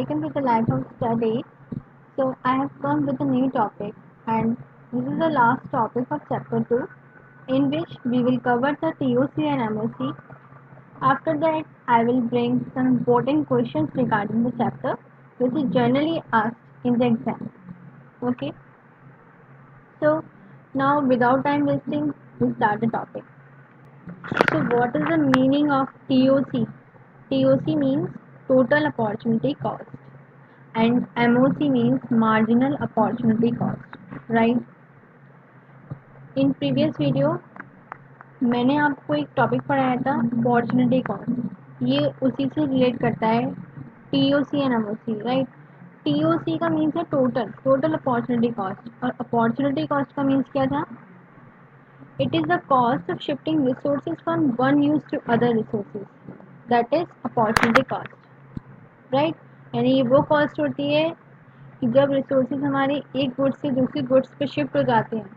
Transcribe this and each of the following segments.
welcome to the Life of Study. So, I have come with a new topic, and this is the last topic of Chapter 2, in which we will cover the TOC and MOC. After that, I will bring some important questions regarding the chapter, which is generally asked in the exam. Okay, so now without time wasting, we start the topic. So, what is the meaning of TOC? TOC means total opportunity cost, and MOC means marginal opportunity cost, right? In previous video मैंने आपको एक topic पढ़ाया था opportunity cost, ये उसी से relate करता है TOC and MOC, right? TOC का मीन्स है टोटल टोटल अपॉर्चुनिटी कॉस्ट, और अपॉर्चुनिटी कॉस्ट का मीन्स क्या था? It is the cost of shifting resources from one use to other resources, that is opportunity cost, right? यानी ये वो cost होती है कि जब रिसोर्सेज हमारे एक गुड्स से दूसरी गुड्स पे शिफ्ट हो जाते हैं,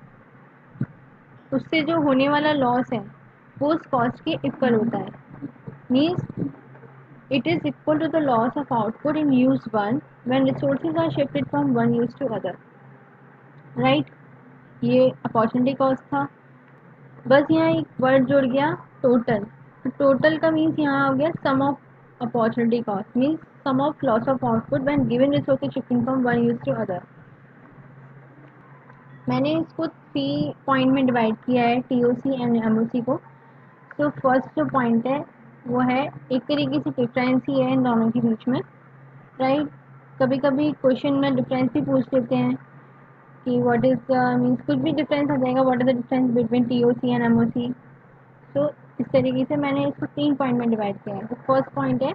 उससे जो होने वाला लॉस है वो उस कॉस्ट के इक्वल होता है। Means it is equal to the loss of output in use one when resources are shifted from one use to other, right? ये अपॉर्चुनिटी कॉस्ट था। बस यहाँ एक वर्ड जुड़ गया, टोटल। तो टोटल का मीन्स यहाँ हो गया sum of opportunity cost, means sum of loss of output when given resources shifting from one use to other. मैंने इसको 3 पॉइंट में डिवाइड किया है, टीओसी एंड एमओसी को। तो फर्स्ट जो पॉइंट है वो है, एक तरीके से डिफरेंस ही है इन दोनों के बीच में, राइट? कभी कभी क्वेश्चन में डिफरेंस भी पूछ लेते हैं कि व्हाट इज मीन्स कुछ भी डिफरेंस आ जाएगा, what is the difference between TOC and MOC. तो इस तरीके से मैंने इसको 3 पॉइंट में डिवाइड किया है। तो फर्स्ट पॉइंट है,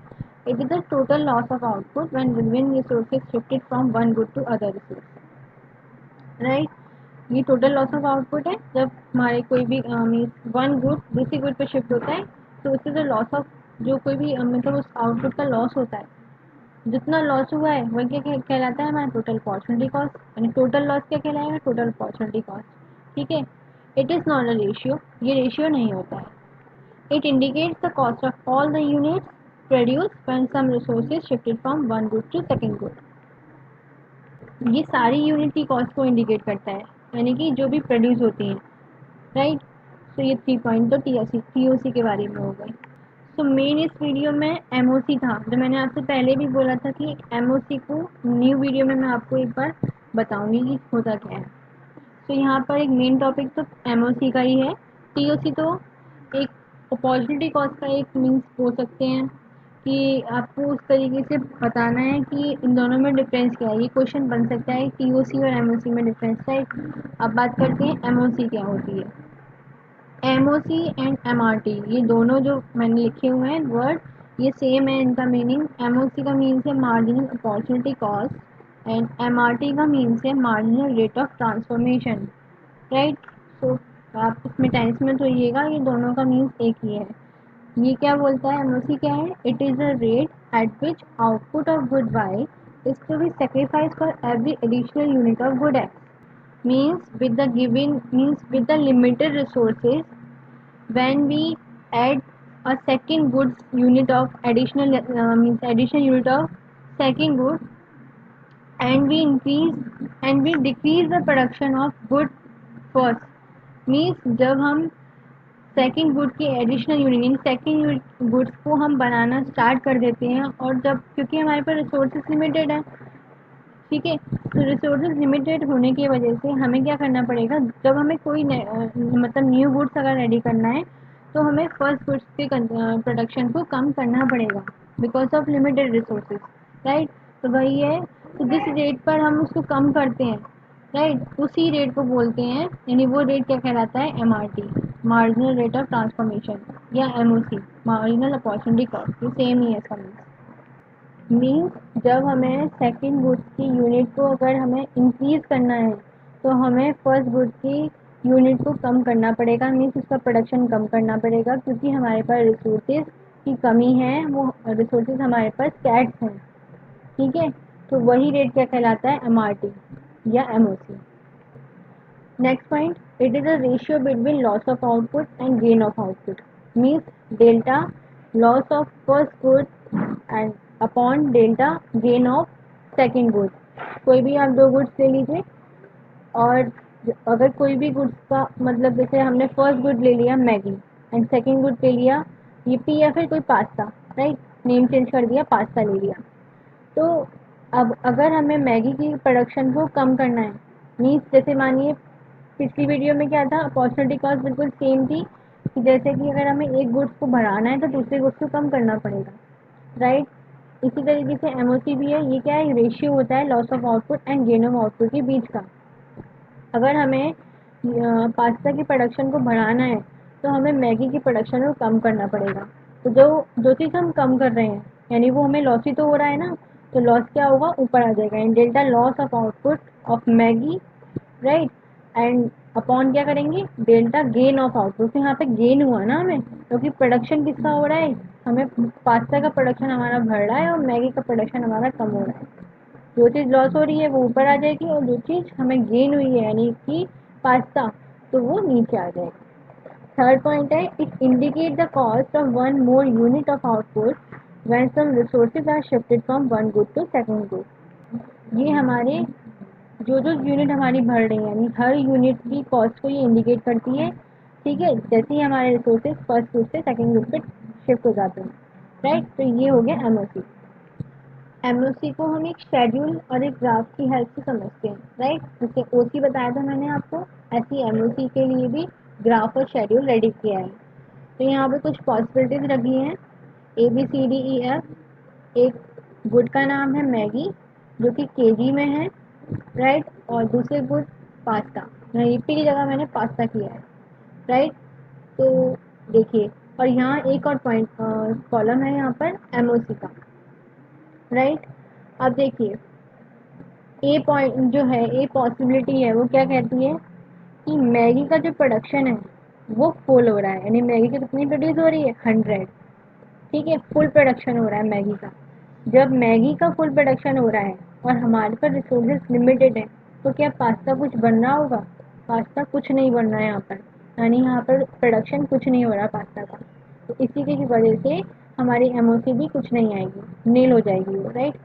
it is the total loss of output when given resources shifted from one good to other resource, right? ये टोटल लॉस ऑफ आउटपुट है जब हमारे कोई भी मीन्स वन गुड दूसरी गुड पे शिफ्ट होता है, तो उससे जो लॉस ऑफ जो कोई भी मतलब उस आउटपुट का लॉस होता है, जितना लॉस हुआ है वही क्या कहलाता है? हमारा टोटल अपॉर्चुनिटी कॉस्ट। यानी टोटल लॉस क्या कहलाएगा? Total opportunity cost. ठीक है, it is not a ratio, ये रेशियो नहीं होता है। It indicates the cost of all the units produce when some resources shifted from one good to second good. ये सारी यूनिट की कॉस्ट को इंडिकेट करता है, यानी कि जो भी प्रोड्यूस होती हैं, राइट? तो ये 3 पॉइंट तो टीओसी के बारे में हो गए। तो मेन इस वीडियो में एमओसी था, जो मैंने आपसे पहले भी बोला था कि एमओसी को न्यू वीडियो में मैं आपको एक बार बताऊंगी कि होता क्या है। तो यहाँ पर एक मेन टॉपिक तो एमओसी का ही है। टीओसी तो एक अपॉर्चुनिटी कॉस्ट का एक मीन्स बोल सकते हैं कि आपको उस तरीके से बताना है कि इन दोनों में डिफरेंस क्या है। ये क्वेश्चन बन सकता है टीओसी और एमओसी में डिफरेंस का। अब बात करते हैं एमओसी क्या होती है। एमओसी एंड एमआरटी, ये दोनों जो मैंने लिखे हुए हैं वर्ड, ये सेम है इनका मीनिंग। एमओसी का मीन्स है marginal opportunity cost, and MRT का मीन्स है marginal rate of transformation, right? तो आप इसमें टेंस में होइएगा, ये दोनों का मीन्स एक ही है। ये क्या बोलता है? एमओसी क्या है? It is a rate at which output of good Y is to be sacrifice for every additional unit of good X, means with the given means with the limited resources, when we add a second goods unit of additional means additional unit of second good, and we increase and we decrease the production of good first, means जब हम second good की additional unit second goods को हम बनाना start कर देते हैं, और जब क्योंकि हमारे पास रिसोर्सेज लिमिटेड है, ठीक है, तो रिसोर्सेज लिमिटेड होने की वजह से हमें क्या करना पड़ेगा? जब हमें कोई मतलब न्यू गुड्स अगर रेडी करना है, तो हमें फर्स्ट गुड्स के प्रोडक्शन को कम करना पड़ेगा because of limited resources, right? तो वही है, तो जिस रेट पर हम उसको कम करते हैं, राइट, उसी रेट को बोलते हैं, यानी वो रेट क्या कहलाता है? MRT, marginal rate of transformation, या एमओसी, मार्जिनल अपॉर्चुनिटी कॉस्ट, ये सेम ही है इसका मीन्स। जब हमें सेकंड गुड्स की यूनिट को अगर हमें इंक्रीज करना है, तो हमें फर्स्ट गुड की यूनिट को कम करना पड़ेगा, मीन्स उसका प्रोडक्शन कम करना पड़ेगा, क्योंकि हमारे पास रिसोर्सेज की कमी है, वो रिसोर्सेज हमारे पास कैट्स हैं, ठीक है? तो वही रेट क्या कहलाता है? एमआरटी या MOC. Next point, it is a ratio between loss of output and gain of output, means delta loss of first good and upon delta gain of second good. कोई भी आप दो गुड्स ले लीजिए, और अगर कोई भी गुड्स का मतलब जैसे हमने फर्स्ट गुड ले लिया मैगी एंड सेकंड गुड ले लिया यिप्पी या फिर कोई पास्ता, राइट, नेम चेंज कर दिया, पास्ता ले लिया। तो अब अगर हमें मैगी की प्रोडक्शन को कम करना है, मीन्स जैसे मानिए पिछली वीडियो में क्या था, अपॉर्चुनिटी कॉस्ट बिल्कुल सेम थी कि जैसे कि अगर हमें एक गुड्स को बढ़ाना है तो दूसरे गुड्स को कम करना पड़ेगा, राइट। इसी तरीके से एमओसी भी है, ये क्या है, रेशियो होता है loss of output and gain of output के बीच का। अगर हमें पास्ता की प्रोडक्शन को बढ़ाना है तो हमें मैगी की प्रोडक्शन को कम करना पड़ेगा। तो जो जो चीज़ हम कम कर रहे हैं यानी वो हमें लॉस ही तो हो रहा है ना, तो लॉस क्या होगा, ऊपर आ जाएगा in delta loss of output of Maggi, right. And upon क्या करेंगे, डेल्टा गेन ऑफ आउटपुट। तो यहाँ पे गेन हुआ ना हमें, क्योंकि प्रोडक्शन किसका हो रहा है, हमें पास्ता का प्रोडक्शन हमारा बढ़ रहा है और मैगी का प्रोडक्शन हमारा कम हो रहा है। जो चीज़ लॉस हो रही है वो ऊपर आ जाएगी और जो चीज़ हमें गेन हुई है यानी कि पास्ता, तो वो नीचे आ जाएगी। थर्ड पॉइंट है, it indicate the cost of one more unit of output when some resources are shifted from one good to second good. ये हमारे जो जो यूनिट हमारी बढ़ रही है यानी हर यूनिट की कॉस्ट को ये इंडिकेट करती है, ठीक है, जैसे ही हमारे रिसोर्सेज फर्स्ट गुड से सेकंड गुड पे शिफ्ट हो जाते हैं, राइट। तो ये हो गया एमओसी। एमओसी को हम एक शेड्यूल और एक ग्राफ की हेल्प से समझते हैं, राइट। जैसे ओसी बताया था मैंने आपको, ऐसी एमओसी के लिए भी ग्राफ और शेड्यूल रेडी किया है। तो यहाँ पे कुछ पॉसिबिलिटीज रखी हैं, A B C D E F. एक गुड का नाम है मैगी जो कि केजी में है, राइट, और दूसरे गुड पास्ता, यिप्पी की जगह मैंने पास्ता किया है, राइट। तो देखिए, और यहाँ एक और पॉइंट कॉलम है यहाँ पर एमओसी का, राइट। अब देखिए, ए पॉइंट जो है, ए पॉसिबिलिटी है वो क्या कहती है कि मैगी का जो प्रोडक्शन है वो फुल हो रहा है, यानी मैगी की कितनी प्रोड्यूस हो रही है, 100, ठीक है, फुल प्रोडक्शन हो रहा है मैगी का। जब मैगी का फुल प्रोडक्शन हो रहा है और हमारे पास रिसोर्सेज लिमिटेड है, तो क्या पास्ता कुछ बन रहा होगा, पास्ता कुछ नहीं बन रहा है यहाँ पर, यानी यहाँ पर प्रोडक्शन कुछ नहीं हो रहा पास्ता का। तो इसी की वजह से हमारी एमओसी भी कुछ नहीं आएगी, नील हो जाएगी वो, राइट।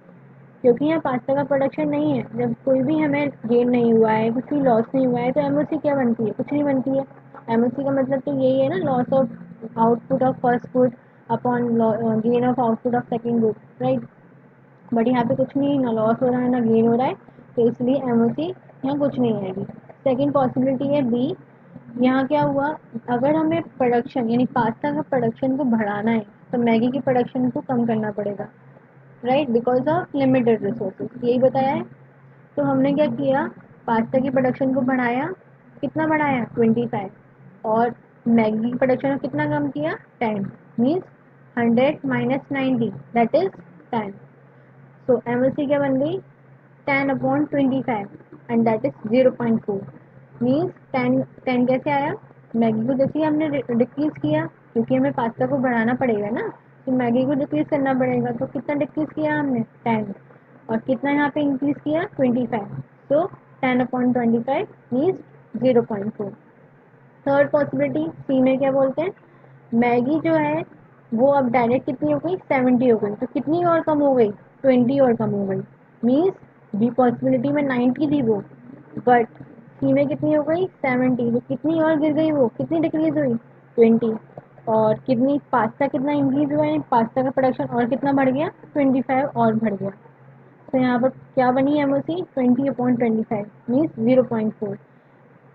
क्योंकि यहाँ पास्ता का प्रोडक्शन नहीं है, जब कोई भी हमें गेन नहीं हुआ है, कुछ भी लॉस नहीं हुआ है, तो एमओसी क्या बनती है, कुछ नहीं बनती है। एमओसी का मतलब तो यही है ना, loss of output of first good upon gain of output of second good, right. But यहाँ पे कुछ नहीं, ना लॉस हो रहा है ना गेन हो रहा है, तो इसलिए एमओसी यहाँ कुछ नहीं आएगी। सेकेंड पॉसिबिलिटी है बी। यहाँ क्या हुआ, अगर हमें प्रोडक्शन यानी पास्ता का प्रोडक्शन को बढ़ाना है तो मैगी की प्रोडक्शन को कम करना पड़ेगा, right, because of limited resources, यही बताया है। तो हमने क्या किया, पास्ता की प्रोडक्शन को बढ़ाया, कितना बढ़ाया, 25, और मैगी की प्रोडक्शन को कितना कम किया, 10, means 100 - 90 that is 10। So MLC क्या बन गई, 10/25 एंड दैट इज 0.4, मीन्स 10 कैसे आया, मैगी को जैसे ही हमने डिक्रीज किया, क्योंकि हमें पास्ता को बढ़ाना पड़ेगा ना, तो मैगी को डिक्रीज करना पड़ेगा, तो कितना डिक्रीज किया हमने, 10, और कितना यहाँ पे इंक्रीज किया, 25। सो 10/25 मीन्स 0.4। थर्ड पॉसिबिलिटी सी में क्या बोलते हैं, मैगी जो है वो अब डायरेक्ट कितनी हो गई, 70 हो गई, तो कितनी और कम हो गई, 20 और कम हो गई, मीन्स बी पॉसिबिलिटी में 90 थी वो, बट सी में कितनी हो गई, 70, तो कितनी और गिर गई, वो कितनी डिक्रीज हुई, 20। और कितनी पास्ता कितना इंक्रीज हुआ है, पास्ता का प्रोडक्शन और कितना बढ़ गया, 25 और बढ़ गया। तो यहाँ पर क्या बनी एमओसी, 20/25 मीन्स 0.4।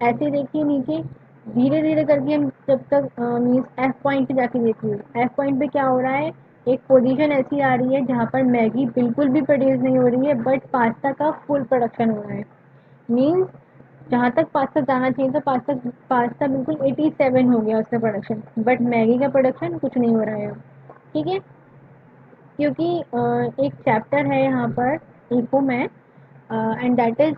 ऐसे देखिए नीचे, धीरे धीरे करके हम जब तक मीन्स एफ पॉइंट पे जाके देखिए, एफ पॉइंट पे क्या हो रहा है, एक पोजीशन ऐसी आ रही है जहाँ पर मैगी बिल्कुल भी प्रोड्यूस नहीं हो रही है बट पास्ता का फुल प्रोडक्शन हो रहा है, मीन्स जहाँ तक पास्ता जाना चाहिए था, पास्ता पास्ता बिल्कुल 87 हो गया उसका प्रोडक्शन, बट मैगी का प्रोडक्शन कुछ नहीं हो रहा है, ठीक है। क्योंकि एक चैप्टर है यहाँ पर इको में, and that is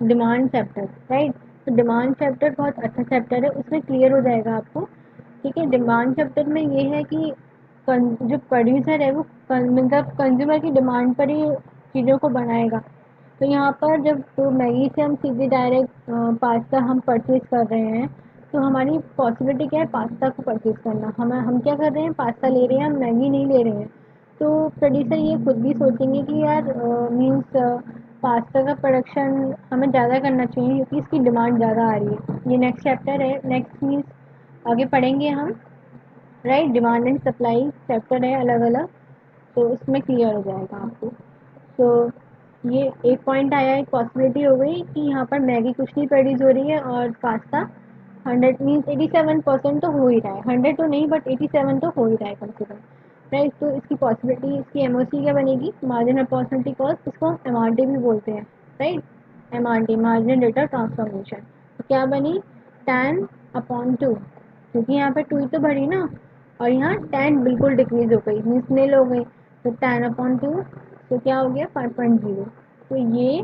demand chapter, right. तो डिमांड चैप्टर बहुत अच्छा चैप्टर है, उसमें क्लियर हो जाएगा आपको, ठीक है। डिमांड चैप्टर में ये है कि जो प्रोड्यूसर है वो मतलब कंज्यूमर की डिमांड पर ही चीज़ों को बनाएगा। तो यहाँ पर जब तो मैगी से हम सीधे डायरेक्ट पास्ता हम परचेज कर रहे हैं, तो हमारी पॉसिबिलिटी क्या है, पास्ता को परचेज करना, हम क्या कर रहे हैं, पास्ता ले रहे हैं, हम मैगी नहीं ले रहे हैं। तो प्रोड्यूसर ये खुद भी सोचेंगे कि यार मीन्स पास्ता का प्रोडक्शन हमें ज़्यादा करना चाहिए क्योंकि इसकी डिमांड ज़्यादा आ रही है। ये नेक्स्ट चैप्टर है, नेक्स्ट मीन्स आगे पढ़ेंगे हम, right. Demand and supply chapter है अलग अलग, तो उसमें क्लियर हो जाएगा आपको। तो ये एक पॉइंट आया, एक पॉसिबिलिटी हो गई कि यहाँ पर मैगी कुछ नहीं प्रोड्यूस हो रही है और पास्ता 100 मीन्स 87% तो हो ही रहा है, 100 तो नहीं बट 87 तो हो ही रहा है कम से कम, राइट। तो इसकी पॉसिबिलिटी, इसकी एमओसी क्या बनेगी, मार्जिन अपॉर्चुनिटी कॉस्ट, इसको हम एमआरटी भी बोलते हैं, right. MRT, margin data transformation, तो क्या बनी 10/2, क्योंकि यहाँ पे 2 ही तो बढ़ी ना, और यहाँ 10 बिल्कुल डिक्रीज हो गई, मीन्स नील हो गई, तो 10/2 तो क्या हो गया 5.0। तो ये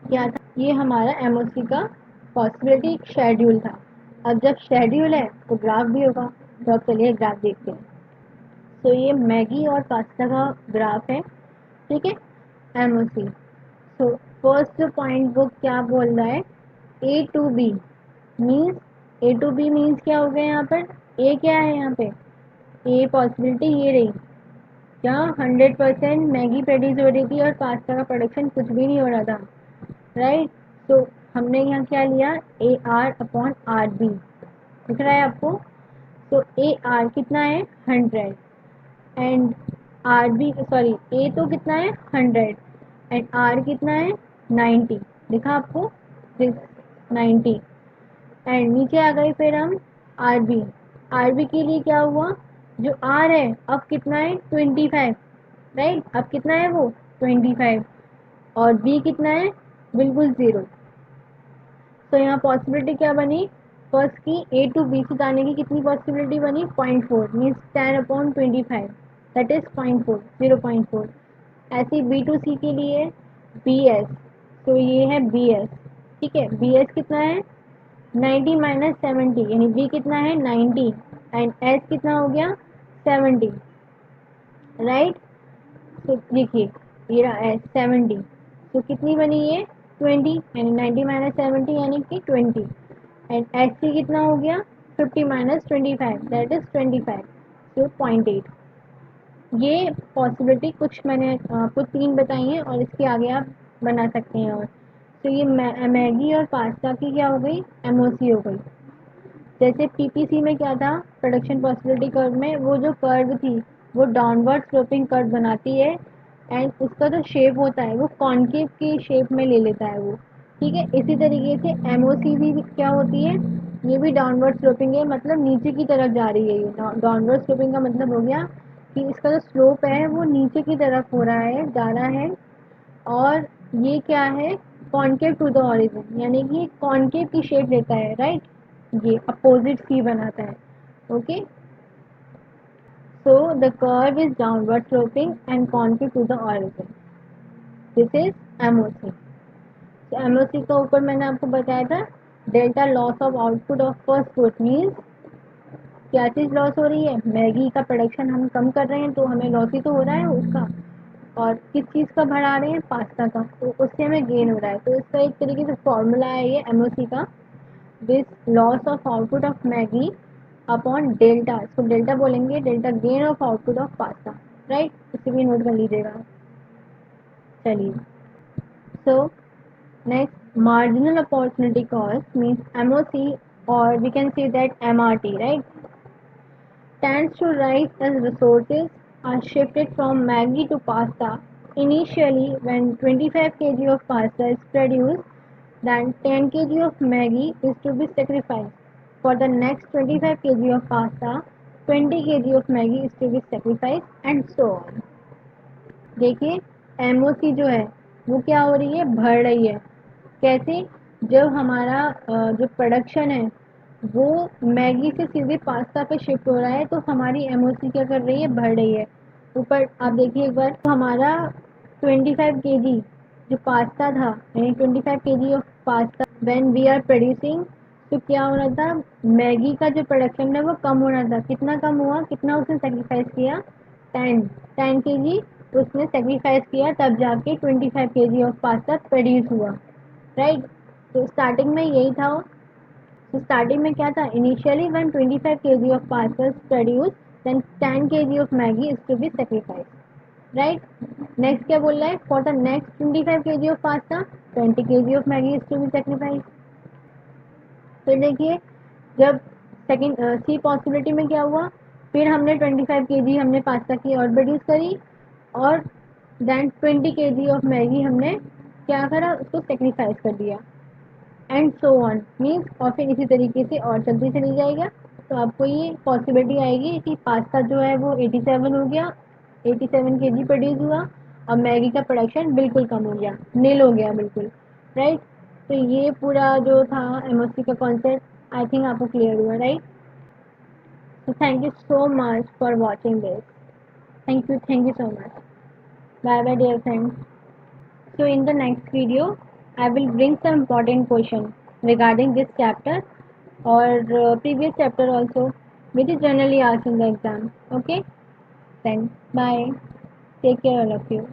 क्या था, ये हमारा एमओसी का पॉसिबिलिटी शेड्यूल था। अब जब शेड्यूल है तो ग्राफ भी होगा, तो अब चलिए ग्राफ देखते हैं। तो ये मैगी और पास्ता का ग्राफ है, ठीक है, एमओसी। सो फर्स्ट पॉइंट वो क्या बोल रहा है, A to B means, A to B means क्या हो गया यहाँ पर, ए क्या है यहाँ पे, ए पॉसिबिलिटी ये रही, क्या 100% मैगी प्रोड्यूस हो रही थी और पास्ता का प्रोडक्शन कुछ भी नहीं हो रहा था, राइट। तो हमने यहाँ क्या लिया, A R upon R B, दिख रहा है आपको। तो ए आर कितना है 100 एंड आर बी, सॉरी ए तो कितना है 100 एंड आर कितना है 90, दिखा आपको दिस 90, एंड नीचे आ गए फिर हम आर बी, आर बी के लिए क्या हुआ, जो आर है अब कितना है 25, राइट, अब कितना है वो 25, और बी कितना है बिल्कुल 0। तो यहाँ पॉसिबिलिटी क्या बनी, फर्स्ट की ए टू बी से जाने की कितनी पॉसिबिलिटी बनी 0.4 मीन्स 10/25, दैट इज 0.4, 0.4। ऐसी बी टू सी के लिए बी एस, तो ये है बी एस, ठीक है, बी एस कितना है 90 माइनस 70, यानी बी कितना है 90 एंड एस कितना हो गया 70, राइट। तो देखिए ये रहा एस 70, तो कितनी बनी ये 20, यानी 90 माइनस 70 यानी कि 20, एंड एच सी कितना हो गया 50 माइनस 25, दैट इज 25, तो 0.8। ये पॉसिबिलिटी कुछ मैंने आपको 3 बताई हैं और इसके आगे आप बना सकते हैं। और तो ये मैगी और पास्ता की क्या हो गई, एमओसी हो गई। जैसे पीपीसी में क्या था, प्रोडक्शन पॉसिबिलिटी कर्व में वो जो कर्व थी वो डाउनवर्ड स्लोपिंग कर्व बनाती है एंड उसका जो शेप होता है वो कॉन्केव की शेप में ले लेता है वो, ठीक है। इसी तरीके से एमओसी भी क्या होती है, ये भी डाउनवर्ड स्लोपिंग है, मतलब नीचे की तरफ जा रही है। ये डाउनवर्ड स्लोपिंग का मतलब हो गया कि इसका जो स्लोप है वो नीचे की तरफ हो रहा है, जा रहा है, और ये क्या है कॉन्केव टू द ऑरिजिन, यानी कि कॉन्केव की शेप लेता है, राइट। ये अपोजिट सी बनाता है, okay. So the curve is downward sloping and concave to the origin, this is MOC. तो एमओसी का ऊपर मैंने आपको बताया था delta loss of output of first food means क्या चीज़ लॉस हो रही है, मैगी का प्रोडक्शन हम कम कर रहे हैं तो हमें लॉस ही तो हो रहा है उसका, और किस चीज़ का बढ़ा रहे हैं पास्ता का, तो उससे हमें गेन हो रहा है। तो इसका एक तरीके से फॉर्मूला है ये एमओसी का, this loss of output of Maggi upon delta, इसको डेल्टा बोलेंगे, delta gain of output of pasta, right. इसे भी नोट कर लीजिएगा। चलिए, सो next, marginal opportunity cost means MOC, or we can say that MRT, right, tends to rise as resources are shifted from Maggi to pasta. Initially, when 25 kg of pasta is produced, then 10 kg of Maggi is to be sacrificed. For the next 25 kg of pasta, 20 kg of Maggi is to be sacrificed, and so on. देखिए MOC जो है वो क्या हो रही है, बढ़ रही है। कैसे, जब हमारा जो प्रोडक्शन है वो मैगी से सीधे पास्ता पे शिफ्ट हो रहा है तो हमारी एमओसी क्या कर रही है, बढ़ रही है। ऊपर आप देखिए एक बार, तो हमारा 25 केजी जो पास्ता था, यानी 25 KG of pasta when we are producing, तो क्या हो रहा था, मैगी का जो प्रोडक्शन है वो कम हो रहा था। कितना कम हुआ, कितना उसने सेक्रीफाइस किया, 10 केजी उसने सेक्रीफाइस किया, तब जाके 25 केजी ऑफ पास्ता प्रोड्यूस हुआ, राइट। तो स्टार्टिंग में यही था। तो स्टार्टिंग में क्या था, initially when 25 kg of pasta is produced, then 10 kg of Maggi is to be sacrificed, right? Next क्या बोल रहा है, for the next 25 kg of pasta 20 kg of Maggi is to be sacrificed. फिर देखिए जब सेकंड सी possibility में क्या हुआ, फिर हमने 25 केजी हमने पास्ता की और प्रोड्यूस करी और देन 20 केजी ऑफ मैगी हमने क्या करा, उसको सेक्रीफाइस कर दिया एंड सो ऑन मीन्स, और फिर इसी तरीके से और चलती चली जाएगा. तो आपको ये पॉसिबिलिटी आएगी कि पास्ता जो है वो 87 हो गया, 87 केजी प्रोड्यूस हुआ और मैगी का प्रोडक्शन बिल्कुल कम हो गया, नील हो गया बिल्कुल, राइट. तो ये पूरा जो था एमओसी का कॉन्सेप्ट आई थिंक आपको क्लियर हुआ, right. So thank you so much for watching this. Thank you so much. Bye bye dear friends. So in the next video, I will bring some important question regarding this chapter or previous chapter also, which is generally asked in the exam. Okay? Then bye. Take care all of you.